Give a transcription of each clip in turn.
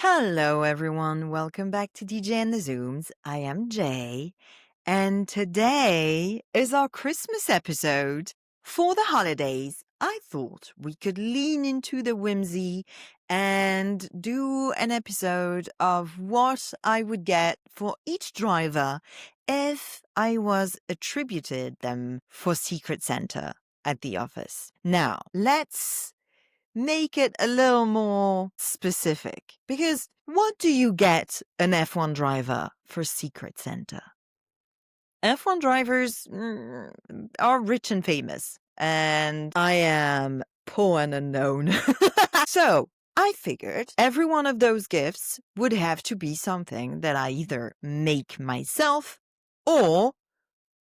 Hello, everyone. Welcome back to DJ and the Zooms. I am Jay, and today is our Christmas episode. For the holidays, I thought we could lean into the whimsy and do an episode of what I would get for each driver if I was attributed them for Secret Santa at the office. Now, let's make it a little more specific. Because what do you get an F1 driver for Secret Santa? F1 drivers are rich and famous, and I am poor and unknown. So I figured every one of those gifts would have to be something that I either make myself or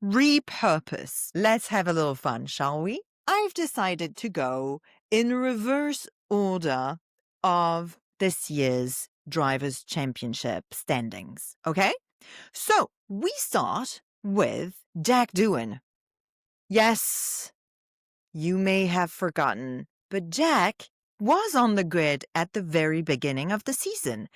repurpose. Let's have a little fun, shall we? I've decided to go in reverse order of this year's Drivers' Championship standings, okay? So we start with Jack Doohan. Yes, you may have forgotten, but Jack was on the grid at the very beginning of the season,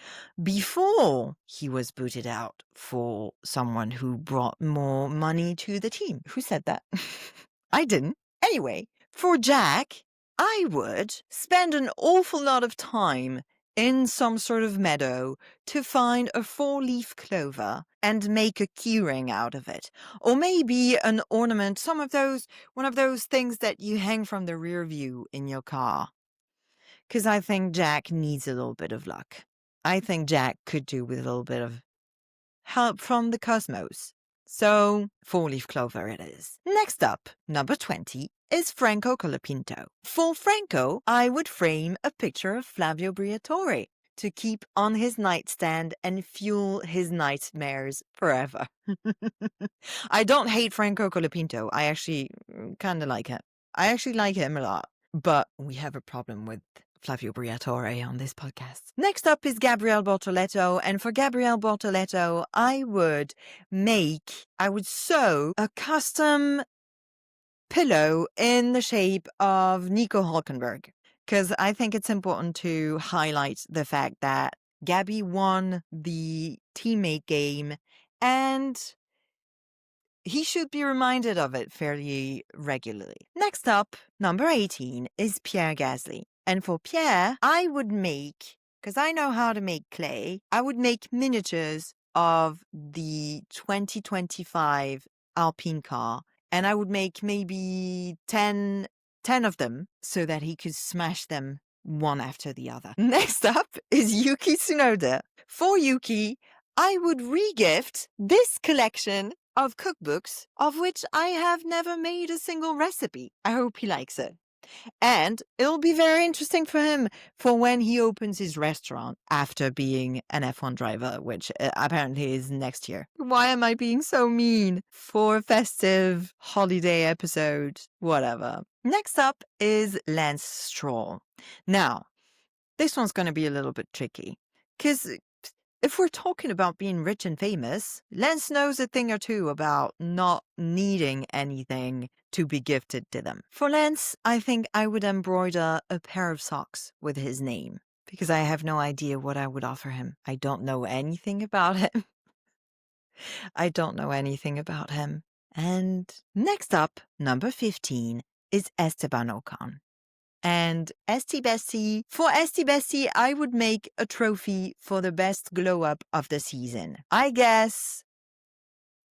before he was booted out for someone who brought more money to the team. Who said that? I didn't. Anyway, for Jack, I would spend an awful lot of time in some sort of meadow to find a 4-leaf clover and make a keyring out of it. Or maybe an ornament, one of those things that you hang from the rear view in your car. Because I think Jack needs a little bit of luck. I think Jack could do with a little bit of help from the cosmos. So, 4-leaf clover it is. Next up, number 20, is Franco Colapinto. For Franco, I would frame a picture of Flavio Briatore to keep on his nightstand and fuel his nightmares forever. I don't hate Franco Colapinto. I actually kind of like him. I actually like him a lot. But we have a problem with Flavio Briatore on this podcast. Next up is Gabriele Bortoleto. And for Gabriele Bortoleto, I would sew a custom pillow in the shape of Nico Hulkenberg. Because I think it's important to highlight the fact that Gabby won the teammate game and he should be reminded of it fairly regularly. Next up, number 18 is Pierre Gasly. And for Pierre, I would make, because I know how to make clay, I would make miniatures of the 2025 Alpine car. And I would make maybe 10 of them so that he could smash them one after the other. Next up is Yuki Tsunoda. For Yuki, I would regift this collection of cookbooks of which I have never made a single recipe. I hope he likes it. And it'll be very interesting for him for when he opens his restaurant after being an F1 driver, which apparently is next year. Why am I being so mean? For a festive holiday episode, whatever. Next up is Lance Stroll. Now, this one's going to be a little bit tricky because if we're talking about being rich and famous, Lance knows a thing or two about not needing anything to be gifted to them. For Lance, I think I would embroider a pair of socks with his name because I have no idea what I would offer him. I don't know anything about him. I don't know anything about him. And next up, number 15, is Esteban Ocon. And for Esti Bessie, I would make a trophy for the best glow up of the season. I guess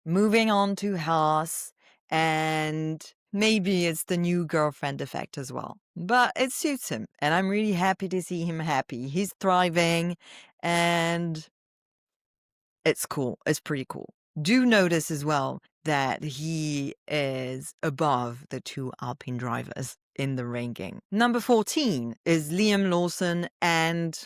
moving on to Haas, and maybe it's the new girlfriend effect as well. But it suits him, and I'm really happy to see him happy. He's thriving, and it's cool. It's pretty cool. Do notice as well that he is above the two Alpine drivers in the ranking. Number 14 is Liam Lawson, and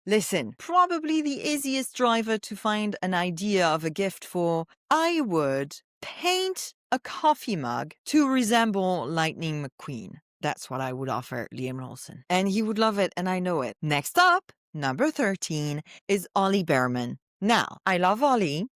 listen, probably the easiest driver to find an idea of a gift for. I would paint a coffee mug to resemble Lightning McQueen. That's what I would offer Liam Lawson. And he would love it, and I know it. Next up, number 13 is Ollie Behrman. Now, I love Ollie.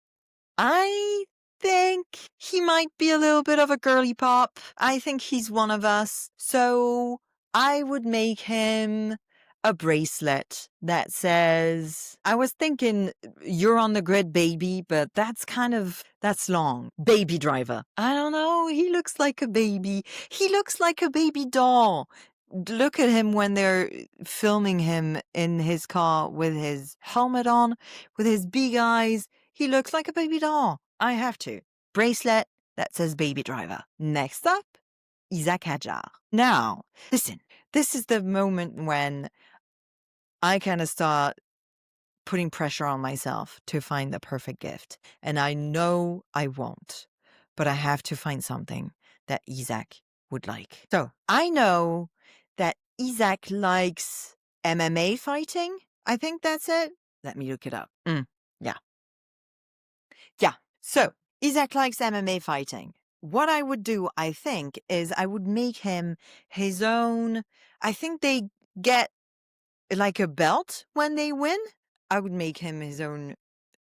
I think he might be a little bit of a girly pop. I think he's one of us. So I would make him a bracelet that says, I was thinking you're on the grid, baby, but that's long. Baby driver. I don't know. He looks like a baby. He looks like a baby doll. Look at him when they're filming him in his car with his helmet on, with his big eyes. He looks like a baby doll. I have to. Bracelet that says baby driver. Next up, Isaac Hadjar. Now, listen, this is the moment when I kind of start putting pressure on myself to find the perfect gift. And I know I won't, but I have to find something that Isaac would like. So I know that Isaac likes MMA fighting. I think that's it. Let me look it up. Yeah. So Isaac likes MMA fighting. What I would do, I think, is I would make him his own. I think they get like a belt when they win. I would make him his own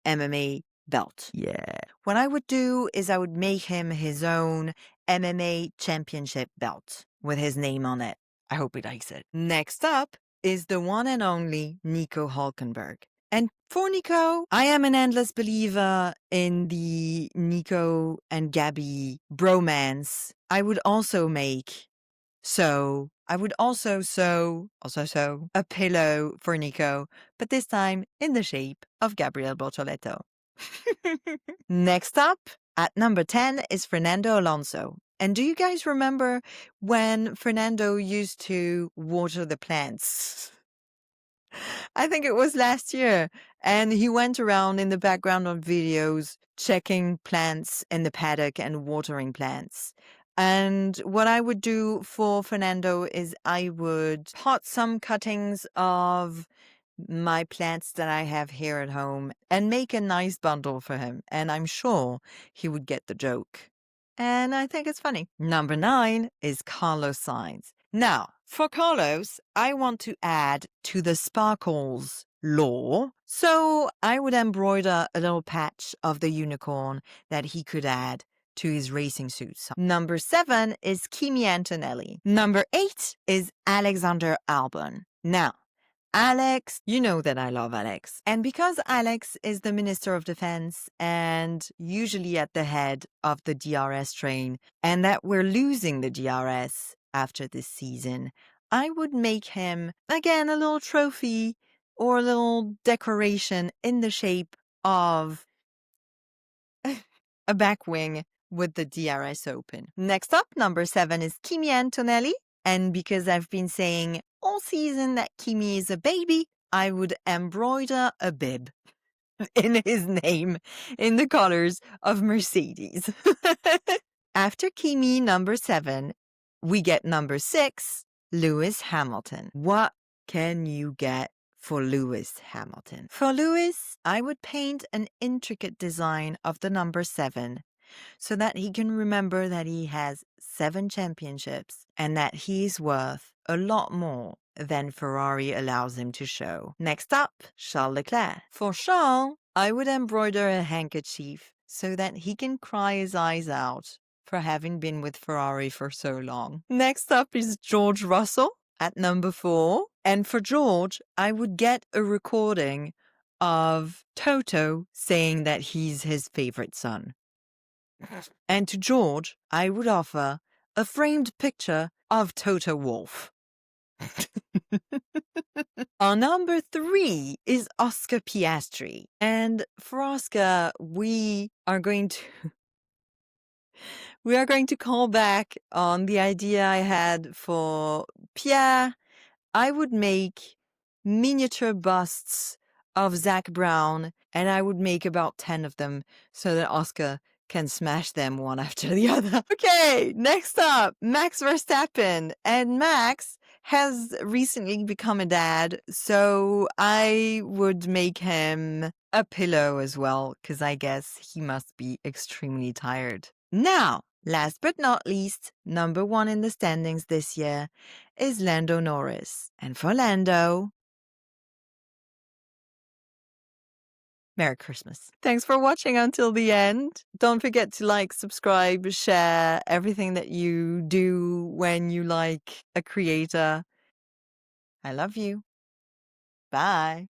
MMA belt. Yeah. What I would do is I would make him his own MMA championship belt with his name on it. I hope he likes it. Next up is the one and only Nico Hulkenberg. And for Nico, I am an endless believer in the Nico and Gabby bromance. I would also sew a pillow for Nico, but this time in the shape of Gabriel Bortoleto. Next up, at number 10 is Fernando Alonso. And do you guys remember when Fernando used to water the plants? I think it was last year. And he went around in the background of videos checking plants in the paddock and watering plants. And what I would do for Fernando is I would pot some cuttings of my plants that I have here at home and make a nice bundle for him. And I'm sure he would get the joke. And I think it's funny. Number 9 is Carlos Sainz. Now, for Carlos, I want to add to the sparkles lore. So I would embroider a little patch of the unicorn that he could add to his racing suits. Number 7 is Kimi Antonelli. Number 8 is Alexander Albon. Now, Alex, you know that I love Alex. And because Alex is the Minister of Defense and usually at the head of the DRS train, and that we're losing the DRS after this season, I would make him, again, a little trophy or a little decoration in the shape of a back wing with the DRS open. Next up, number 7 is Kimi Antonelli. And because I've been saying all season that Kimi is a baby, I would embroider a bib in his name in the colors of Mercedes. After Kimi, number 7, we get number 6, Lewis Hamilton. What can you get for Lewis Hamilton? For Lewis, I would paint an intricate design of the number 7 so that he can remember that he has 7 championships and that he's worth a lot more than Ferrari allows him to show. Next up, Charles Leclerc. For Charles, I would embroider a handkerchief so that he can cry his eyes out for having been with Ferrari for so long. Next up is George Russell at number 4. And for George, I would get a recording of Toto saying that he's his favorite son. And to George, I would offer a framed picture of Toto Wolff. Our number 3 is Oscar Piastri. And for Oscar, we are going to call back on the idea I had for Pierre. I would make miniature busts of Zach Brown, and I would make about 10 of them so that Oscar can smash them one after the other. Okay, next up, Max Verstappen. And Max has recently become a dad, so I would make him a pillow as well, because I guess he must be extremely tired. Now, last but not least, number 1 in the standings this year is Lando Norris. And for Lando, Merry Christmas. Thanks for watching until the end. Don't forget to like, subscribe, share everything that you do when you like a creator. I love you. Bye.